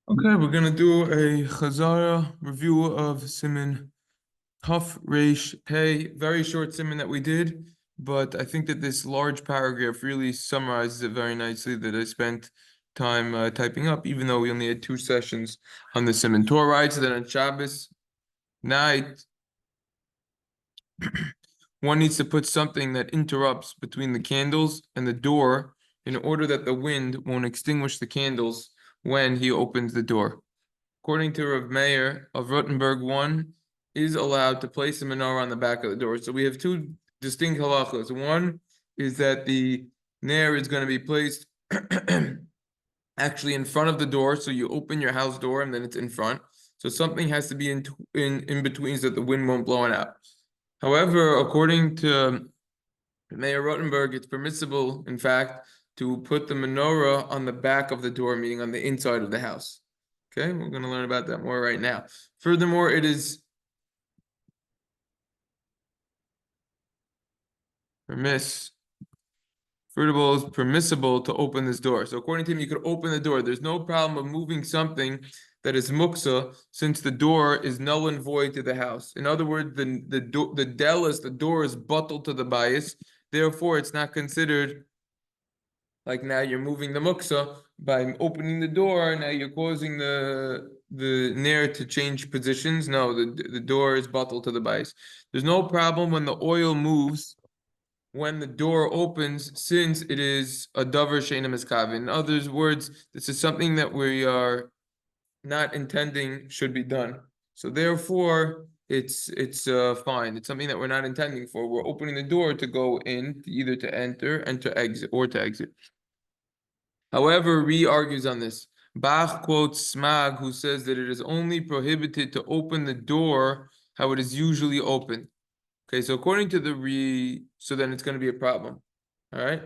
Okay, we're gonna do a Chazara review of Siman Tuf Reish Pei. Very short Siman that we did, but I think that this large paragraph really summarizes it very nicely. That I spent time typing up, even though we only had 2 sessions on the Siman. Torah writes that on Shabbos night, one needs to put something that interrupts between the candles and the door in order that the wind won't extinguish the candles when he opens the door. According to Rav Meir of Rottenburg, one is allowed to place a menorah on the back of the door. So we have two distinct halachas. One is that the nair is going to be placed actually in front of the door. So you open your house door and then it's in front. So something has to be in between so that the wind won't blow it out. However, according to Mayor Rottenberg, it's permissible, in fact, to put the menorah on the back of the door, meaning on the inside of the house. Okay, we're going to learn about that more right now. Furthermore, it is permissible to open this door. So according to him, you could open the door. There's no problem of moving something that is muksa, since the door is null and void to the house. In other words, the door is bottled to the bias. Therefore, it's not considered like now you're moving the muksa by opening the door. Now you're causing the nair to change positions. No, the door is bottled to the bias. There's no problem when the oil moves when the door opens, since it is a davar she'eina miskaven. In other words, this is something that we are not intending should be done. So therefore, it's fine. It's something that we're not intending for. We're opening the door to go in, either to enter and to exit, or to exit. However, Re argues on this. Bach quotes Smag, who says that it is only prohibited to open the door how it is usually opened. Okay, so according to the Re, so then it's going to be a problem. All right.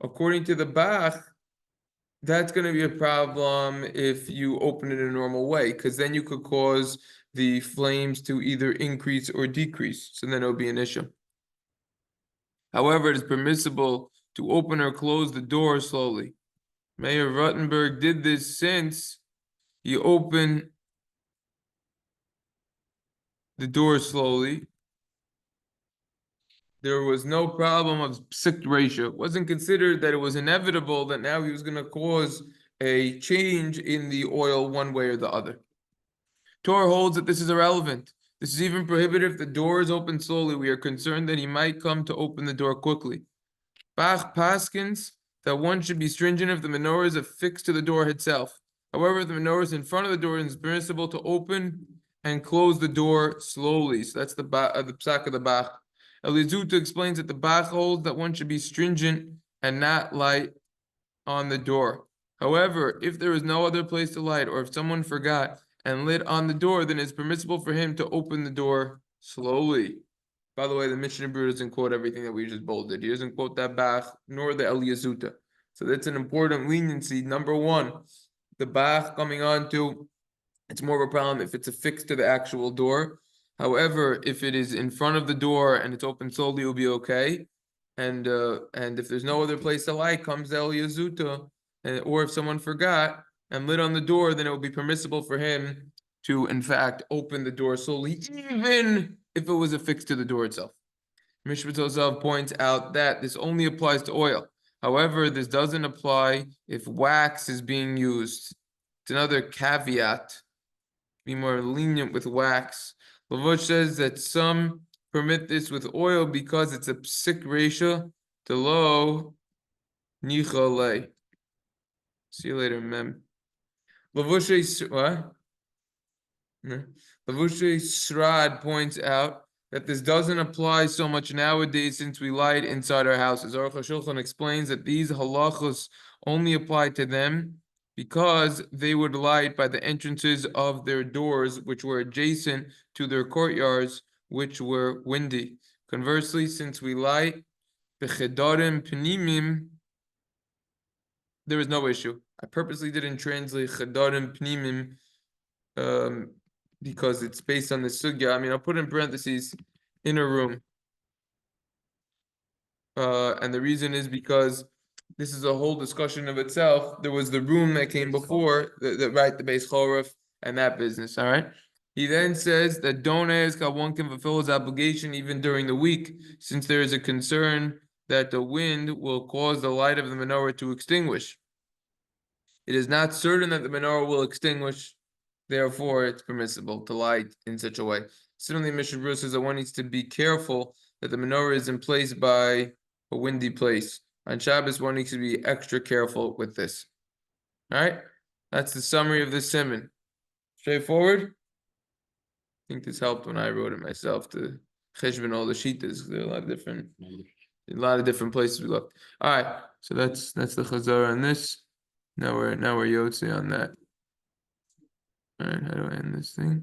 According to the Bach, that's going to be a problem if you open it in a normal way, because then you could cause the flames to either increase or decrease. So then it would be an issue. However, it is permissible to open or close the door slowly. Mayor Rottenberg did this since he opened the door slowly. There was no problem of psik ratio. It wasn't considered that it was inevitable that now he was going to cause a change in the oil one way or the other. Torah holds that this is irrelevant. This is even prohibited if the door is open slowly. We are concerned that he might come to open the door quickly. Bach paskins that one should be stringent if the menorah is affixed to the door itself. However, if the menorah is in front of the door, it is permissible to open and close the door slowly. So that's the psak of the Bach. Elizuta explains that the Bach holds that one should be stringent and not light on the door. However, if there is no other place to light, or if someone forgot and lit on the door, then it's permissible for him to open the door slowly. By the way, the Mishnah Berurah doesn't quote everything that we just bolded. He doesn't quote that Bach nor the Eliyazuta. So that's an important leniency. Number one, the Bach coming on to, it's more of a problem if it's affixed to the actual door. However, if it is in front of the door and it's open slowly, it will be okay. And if there's no other place to light, comes the Eliyazuta, or if someone forgot and lit on the door, then it will be permissible for him to, in fact, open the door slowly, even if it was affixed to the door itself. Mishpat Ozav points out that this only applies to oil. However, this doesn't apply if wax is being used. It's another caveat. Be more lenient with wax. Lavush says that some permit this with oil because it's a psik ratio to low nichale. See you later, mem. Lavush, what? Lavush Srad points out that this doesn't apply so much nowadays since we light inside our houses. Aruch HaShulchan explains that these halachos only apply to them because they would light by the entrances of their doors, which were adjacent to their courtyards, which were windy. Conversely, since we light b'chedarim pnimim, there is no issue. I purposely didn't translate chedarim pnimim because it's based on the sugya. I mean, I'll put in parentheses, inner room. And the reason is because this is a whole discussion of itself. There was the room that came before, right, the base chorif and that business, all right? He then says that don't ask how one can fulfill his obligation even during the week, since there is a concern that the wind will cause the light of the menorah to extinguish. It is not certain that the menorah will extinguish, therefore it's permissible to light in such a way. Similarly, Mishnah Berurah says that one needs to be careful that the menorah is in place by a windy place. On Shabbos, one needs to be extra careful with this. All right, that's the summary of this Siman. Straightforward. I think this helped when I wrote it myself to cheshbon all the shitas. There are a lot of different places we looked. All right, so that's the chazara on this. Now we're Yotze on that. All right, how do I end this thing?